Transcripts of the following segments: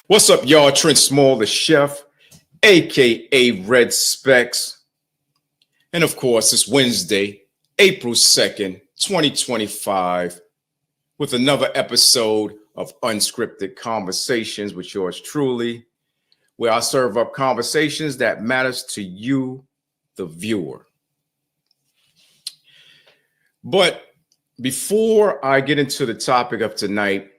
What's up, y'all? Trent Small, the chef, aka Red Specs. And of course, it's Wednesday, April 2nd, 2025, with another episode of Unscripted Conversations with yours truly, where I serve up conversations that matters to you, the viewer. But before I get into the topic of tonight,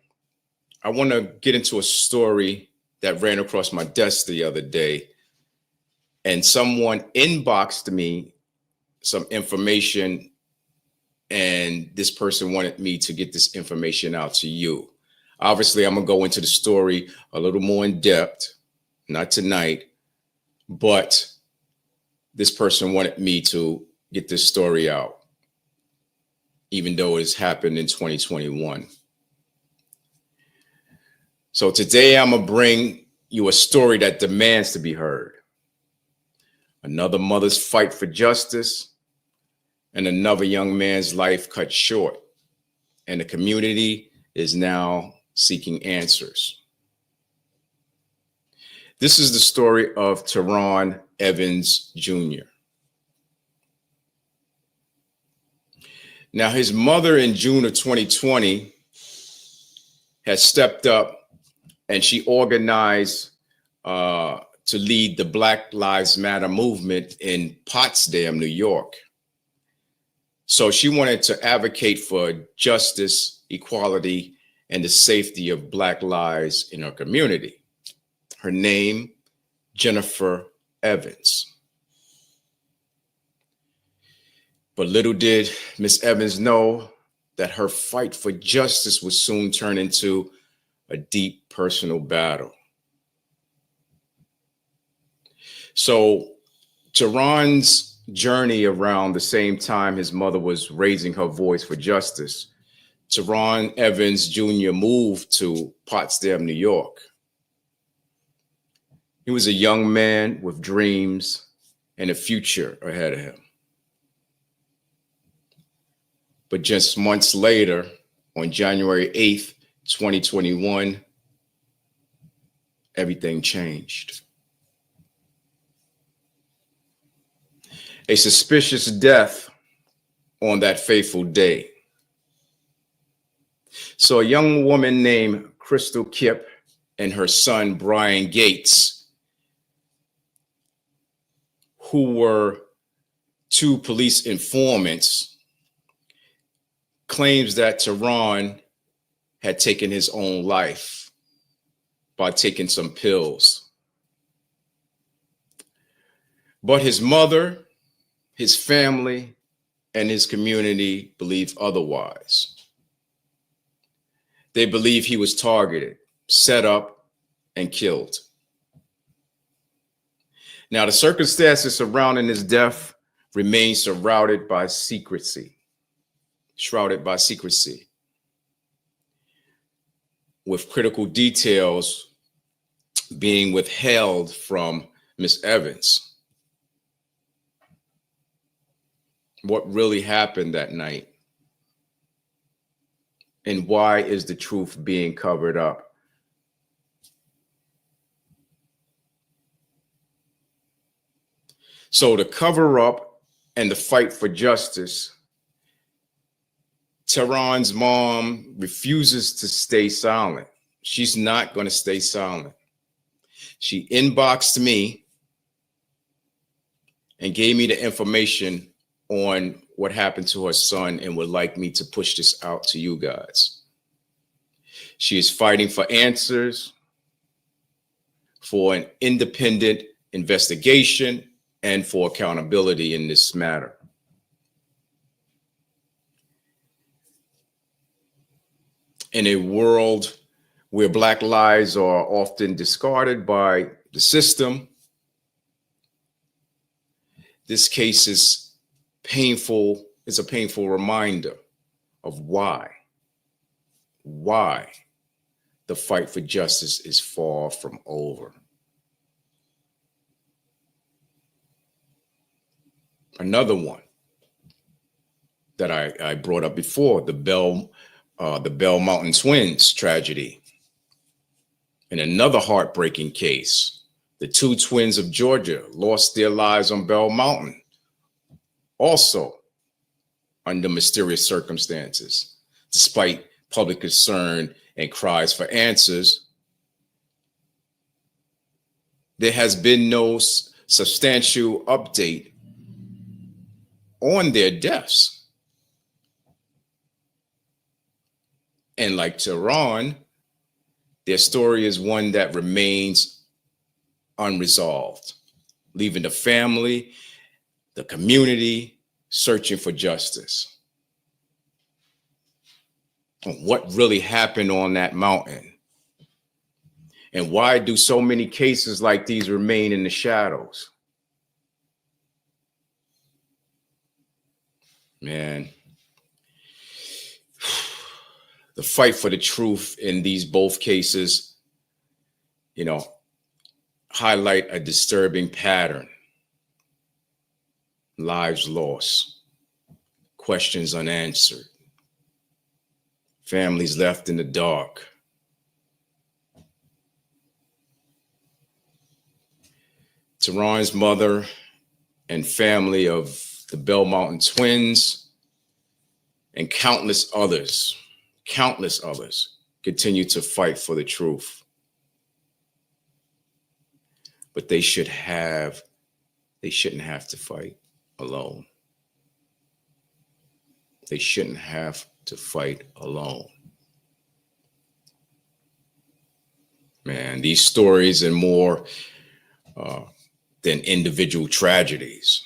I want to get into a story that ran across my desk the other day, and someone inboxed me some information, and this person wanted me to get this information out to you. Obviously, I'm going to go into the story a little more in depth, not tonight, but this person wanted me to get this story out, even though it's happened in 2021. So today I'm going to bring you a story that demands to be heard. Another mother's fight for justice and another young man's life cut short. And the community is now seeking answers. This is the story of Teron Evans Jr. Now, his mother in June of 2020 had stepped up, and she organized to lead the Black Lives Matter movement in Potsdam, New York. So she wanted to advocate for justice, equality, and the safety of Black lives in her community. Her name, Jennifer Evans. But little did Miss Evans know that her fight for justice would soon turn into a deep personal battle. So Teron's journey around the same time his mother was raising her voice for justice, Teron Evans Jr. moved to Potsdam, New York. He was a young man with dreams and a future ahead of him. But just months later, on January 8th, 2021, everything changed. A suspicious death on that fateful day. So a young woman named Crystal Kipp and her son, Brian Gates, who were two police informants, claims that Teron had taken his own life by taking some pills. But his mother, his family, and his community believe otherwise. They believe he was targeted, set up, and killed. Now, the circumstances surrounding his death remain shrouded by secrecy, with critical details being withheld from Miss Evans. What really happened that night? And why is the truth being covered up? So the cover up and the fight for justice, Teron's mom refuses to stay silent. She's not going to stay silent. She inboxed me and gave me the information on what happened to her son and would like me to push this out to you guys. She is fighting for answers, for an independent investigation, and for accountability in this matter. In a world where Black lives are often discarded by the system, this case is a painful reminder of why the fight for justice is far from over. Another one that I brought up before, the Bell Mountain twins tragedy. In another heartbreaking case, the two twins of Georgia lost their lives on Bell Mountain, also under mysterious circumstances. Despite public concern and cries for answers, there has been no substantial update on their deaths. And like Tehran, their story is one that remains unresolved, leaving the family, the community searching for justice. What really happened on that mountain? And why do so many cases like these remain in the shadows? Man, the fight for the truth in these both cases, highlight a disturbing pattern. Lives lost, questions unanswered, families left in the dark. Tehran's mother and family of the Bell Mountain twins and countless others continue to fight for the truth. But they shouldn't have to fight alone. They shouldn't have to fight alone. Man, these stories and more than individual tragedies.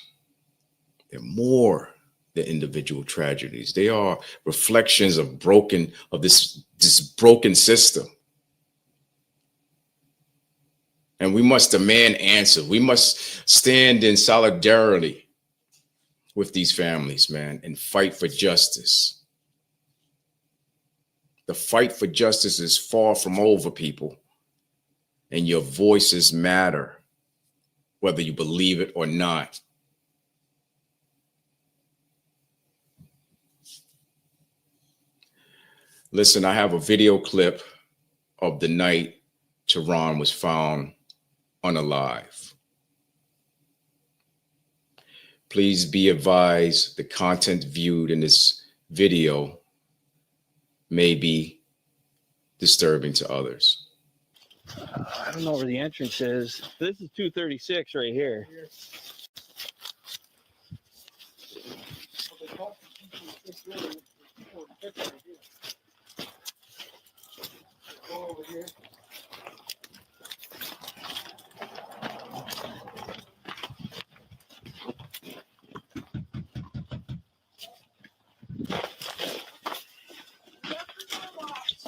They're more than individual tragedies. They are reflections of this broken system. And we must demand answers. We must stand in solidarity with these families, man, and fight for justice. The fight for justice is far from over, people. And your voices matter, whether you believe it or not. Listen, I have a video clip of the night Tehran was found unalive. Please be advised the content viewed in this video may be disturbing to others. I don't know where the entrance is. This is 236 right here.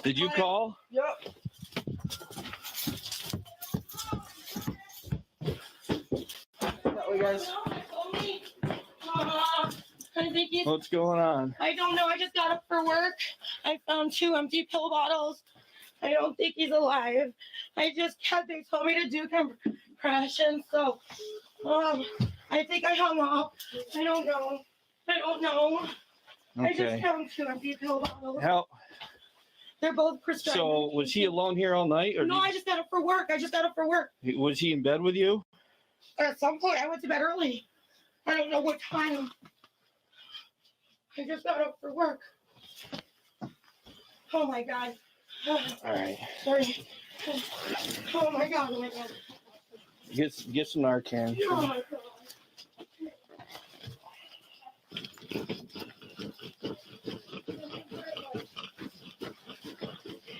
Did you call? Yep. That way, guys. I think he's, What's going on? I don't know. I just got up for work. I found 2 empty pill bottles. I don't think he's alive. They told me to do compression. So, I think I hung up. I don't know. Okay. I just found 2 empty pill bottles. How? They're both prescribed. So was he alone here all night? Or no, I just got up for work. Was he in bed with you? At some point, I went to bed early. I don't know what time. I just got up for work. Oh my God. All right. Sorry. Oh my God. Get some Narcan. Oh my God.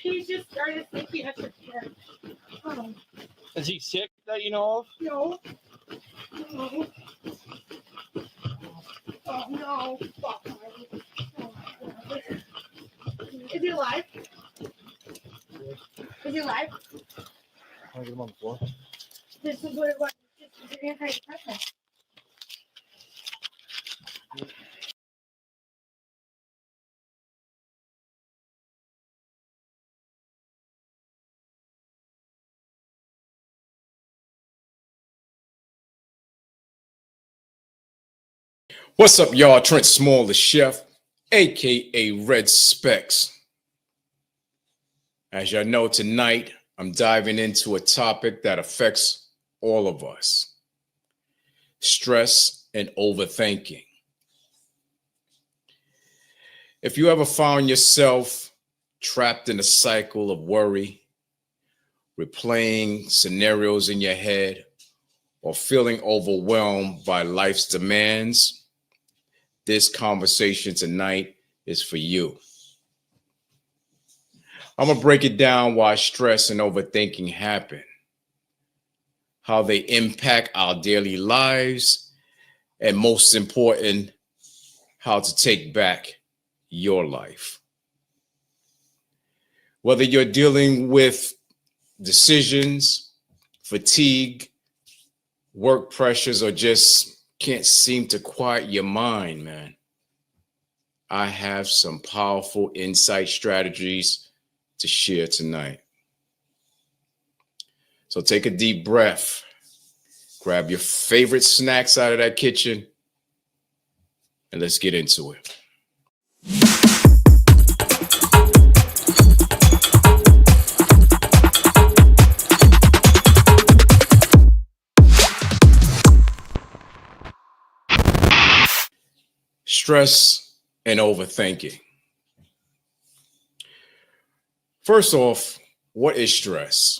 He's just started psychiatric care. Is he sick that you know of? No. Oh no. Fuck. Is he alive? I'll get him on the floor. This is what it was. It's an antidepressant. What's up, y'all? Trent Small, the chef, aka Red Specs. As y'all know, tonight I'm diving into a topic that affects all of us: stress and overthinking. If you ever found yourself trapped in a cycle of worry, replaying scenarios in your head, or feeling overwhelmed by life's demands, this conversation tonight is for you. I'm going to break it down why stress and overthinking happen, how they impact our daily lives, and most important, how to take back your life. Whether you're dealing with decisions, fatigue, work pressures, or just can't seem to quiet your mind, man, I have some powerful insight strategies to share tonight. So take a deep breath, grab your favorite snacks out of that kitchen, and let's get into it. Stress and overthinking. First off, what is stress?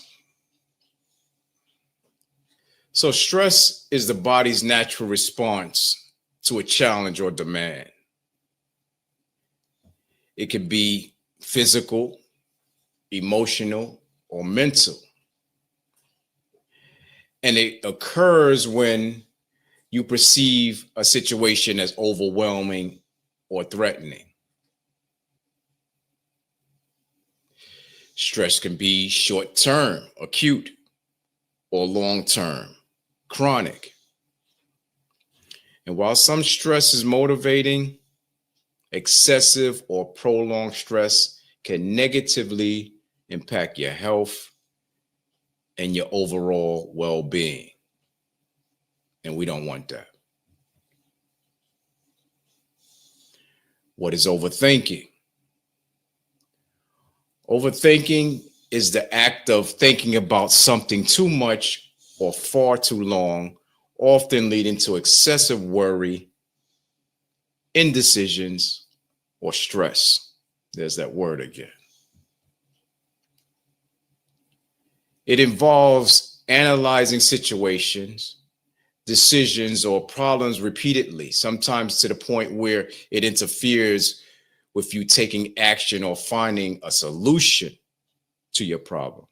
So stress is the body's natural response to a challenge or demand. It can be physical, emotional, or mental. And it occurs when you perceive a situation as overwhelming or threatening. Stress can be short-term, acute, or long-term, chronic. And while some stress is motivating, excessive or prolonged stress can negatively impact your health and your overall well-being. And we don't want that. What is overthinking? Overthinking is the act of thinking about something too much or far too long, often leading to excessive worry, indecisions, or stress. There's that word again. It involves analyzing situations, decisions, or problems repeatedly, sometimes to the point where it interferes with you taking action or finding a solution to your problem.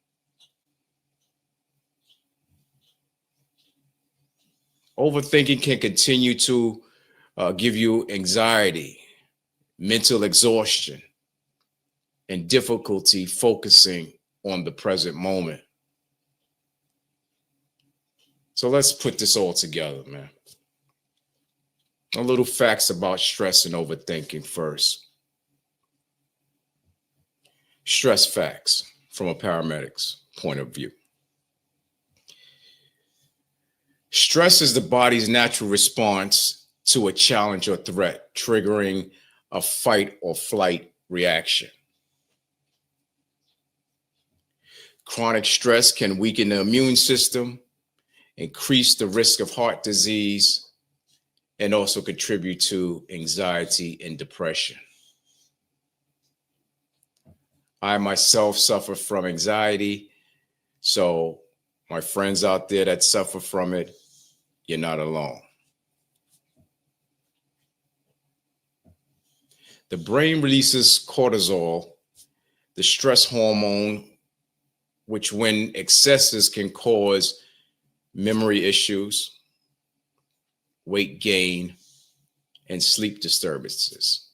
Overthinking can continue to give you anxiety, mental exhaustion, and difficulty focusing on the present moment. So let's put this all together, man. A little facts about stress and overthinking first. Stress facts from a paramedic's point of view. Stress is the body's natural response to a challenge or threat, triggering a fight or flight reaction. Chronic stress can weaken the immune system, increase the risk of heart disease, and also contribute to anxiety and depression. I myself suffer from anxiety, so my friends out there that suffer from it, you're not alone. The brain releases cortisol, the stress hormone, which when excesses can cause memory issues, weight gain, and sleep disturbances.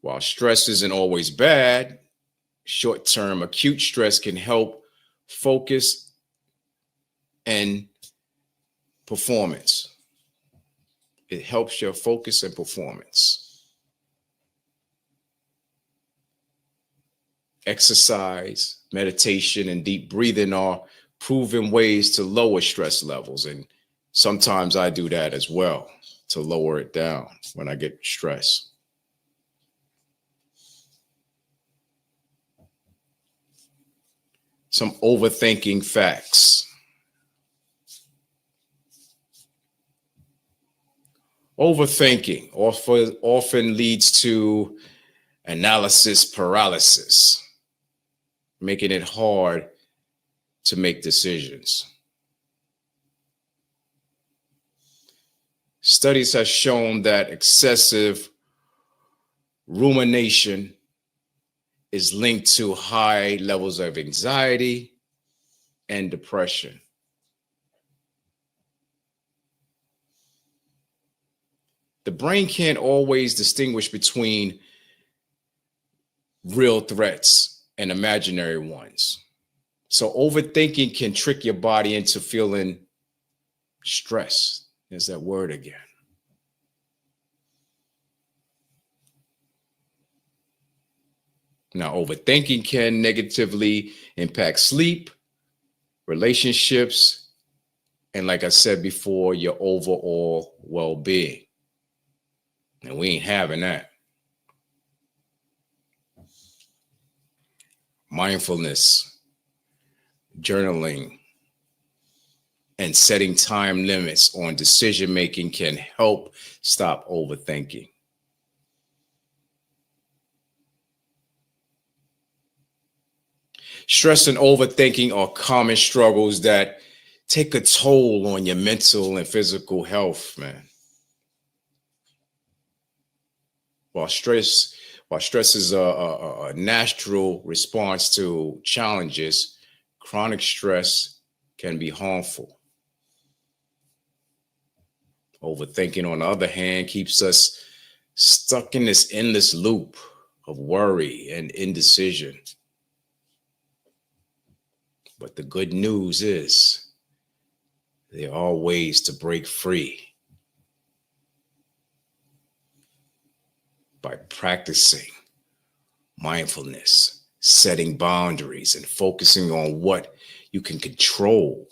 While stress isn't always bad, short-term acute stress can help focus and performance. It helps your focus and performance. Exercise, meditation, and deep breathing are proven ways to lower stress levels. And sometimes I do that as well to lower it down when I get stressed. some overthinking facts. Overthinking often leads to analysis paralysis, making it hard to make decisions. Studies have shown that excessive rumination is linked to high levels of anxiety and depression. The brain can't always distinguish between real threats and imaginary ones. So overthinking can trick your body into feeling stress. There's that word again. Now, overthinking can negatively impact sleep, relationships, and like I said before, your overall well-being. And we ain't having that. Mindfulness, journaling, and setting time limits on decision making can help stop overthinking. Stress and overthinking are common struggles that take a toll on your mental and physical health, man. While stress is a natural response to challenges, chronic stress can be harmful. Overthinking, on the other hand, keeps us stuck in this endless loop of worry and indecision. But the good news is there are ways to break free by practicing mindfulness, setting boundaries, and focusing on what you can control.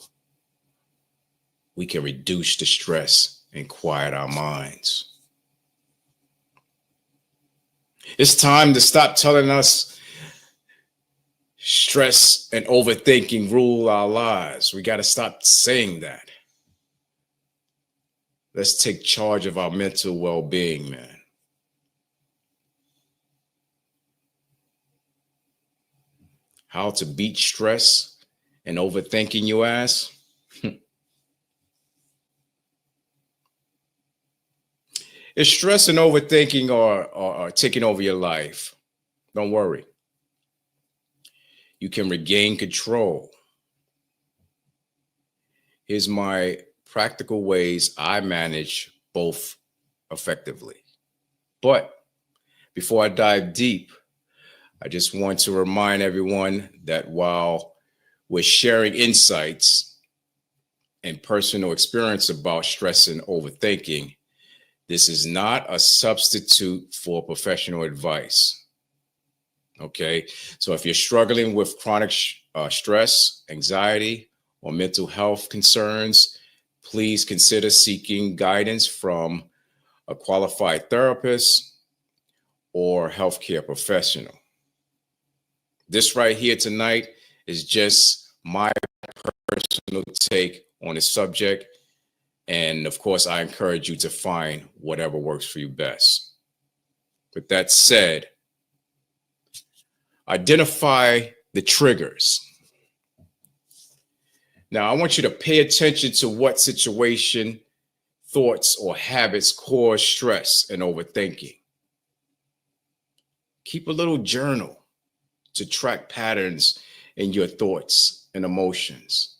We can reduce the stress and quiet our minds. It's time to stop telling us stress and overthinking rule our lives. We got to stop saying that. Let's take charge of our mental well-being, man. How to beat stress and overthinking, you ask? If stress and overthinking are taking over your life, don't worry. You can regain control. Here's my practical ways I manage both effectively. But before I dive deep, I just want to remind everyone that while we're sharing insights and personal experience about stress and overthinking, this is not a substitute for professional advice. Okay, so if you're struggling with chronic stress, anxiety, or mental health concerns, please consider seeking guidance from a qualified therapist or healthcare professional. This right here tonight is just my personal take on the subject. And of course, I encourage you to find whatever works for you best. With that said, identify the triggers. Now, I want you to pay attention to what situation, thoughts, or habits cause stress and overthinking. Keep a little journal to track patterns in your thoughts and emotions.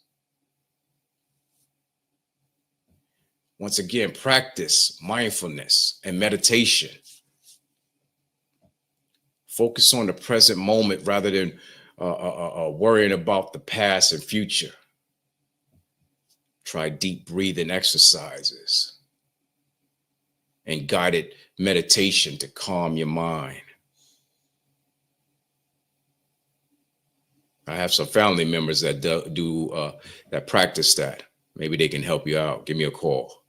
Once again, practice mindfulness and meditation. Focus on the present moment rather than worrying about the past and future. Try deep breathing exercises and guided meditation to calm your mind. I have some family members that that practice that. Maybe they can help you out. Give me a call.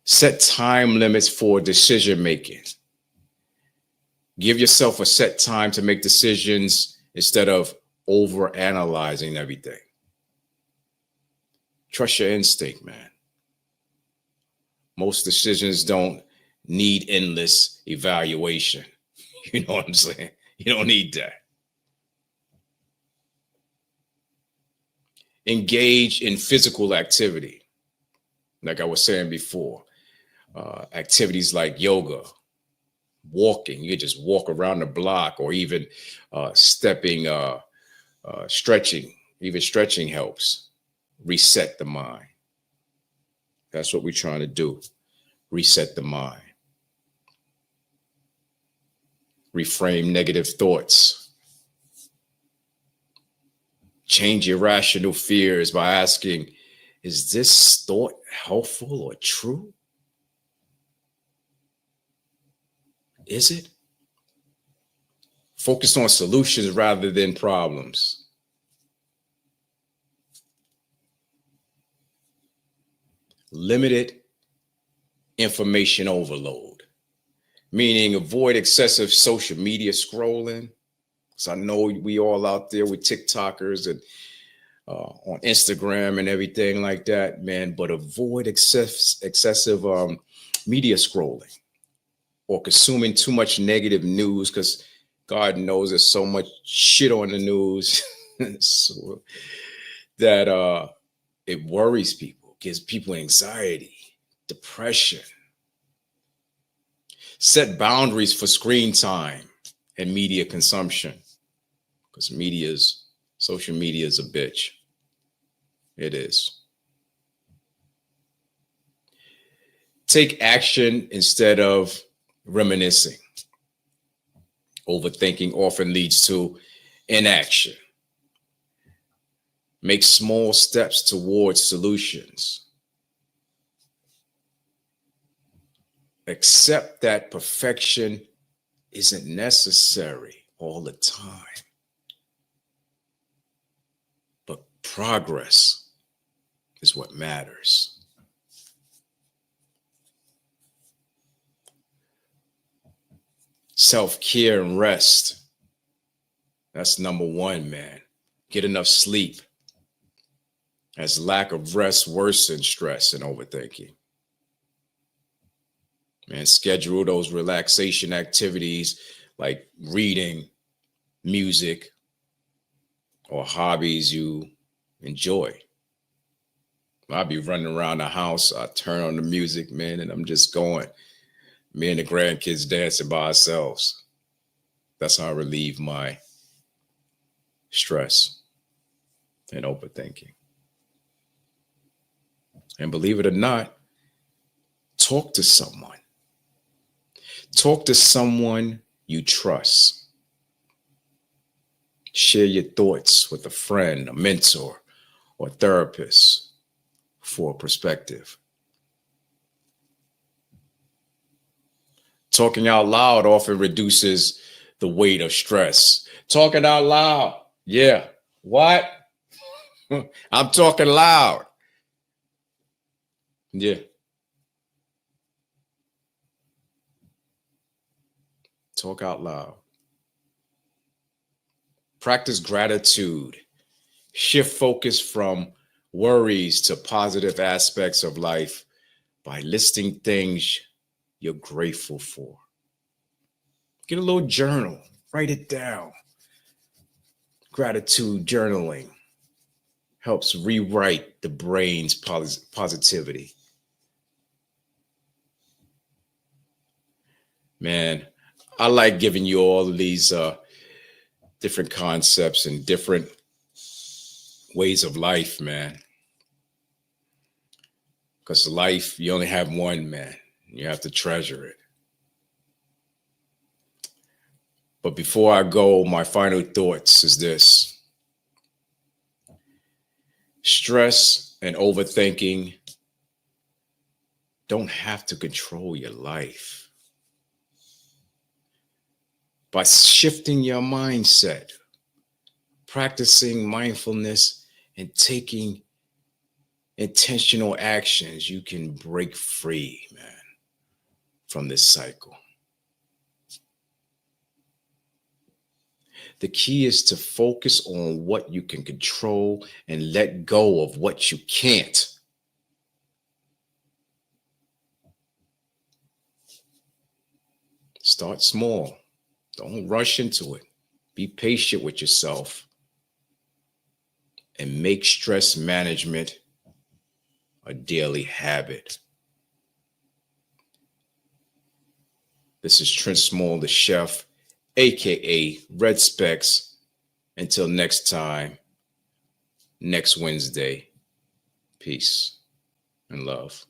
Set time limits for decision making. Give yourself a set time to make decisions instead of over analyzing everything. Trust your instinct, man. Most decisions don't need endless evaluation. You know what I'm saying? You don't need that. Engage in physical activity. Like I was saying before, activities like yoga, walking. You could just walk around the block, or even stepping, stretching. Even stretching helps reset the mind. That's what we're trying to do. Reset the mind. Reframe negative thoughts. Change irrational fears by asking, is this thought helpful or true? Is it? Focus on solutions rather than problems. Limited information overload, meaning avoid excessive social media scrolling. So I know we all out there with TikTokers and on Instagram and everything like that, man, but avoid excessive media scrolling or consuming too much negative news, because God knows there's so much shit on the news so that it worries people, gives people anxiety, depression. Set boundaries for screen time and media consumption, because social media is a bitch. It is. Take action instead of reminiscing. Overthinking often leads to inaction. Make small steps towards solutions. Accept that perfection isn't necessary all the time, but progress is what matters. Self-care and rest. That's number one, man. Get enough sleep, as lack of rest worsens stress and overthinking. Man, schedule those relaxation activities like reading, music, or hobbies you enjoy. I'll be running around the house. I turn on the music, man, and I'm just going. Me and the grandkids dancing by ourselves. That's how I relieve my stress and overthinking. And believe it or not, talk to someone. Talk to someone you trust. Share your thoughts with a friend, a mentor, or therapist for perspective. Talking out loud often reduces the weight of stress. Talking out loud. Yeah. What? I'm talking loud. Yeah. Talk out loud. Practice gratitude. Shift focus from worries to positive aspects of life by listing things you're grateful for. Get a little journal. Write it down. Gratitude journaling helps rewrite the brain's positivity. Man, I like giving you all of these different concepts and different ways of life, man. Because life, you only have one, man. You have to treasure it. But before I go, my final thoughts is this. Stress and overthinking don't have to control your life. By shifting your mindset, practicing mindfulness, and taking intentional actions, you can break free, man, from this cycle. The key is to focus on what you can control and let go of what you can't. Start small. Don't rush into it. Be patient with yourself and make stress management a daily habit. This is Trent Small, the chef, aka Red Specs. Until next time, next Wednesday, peace and love.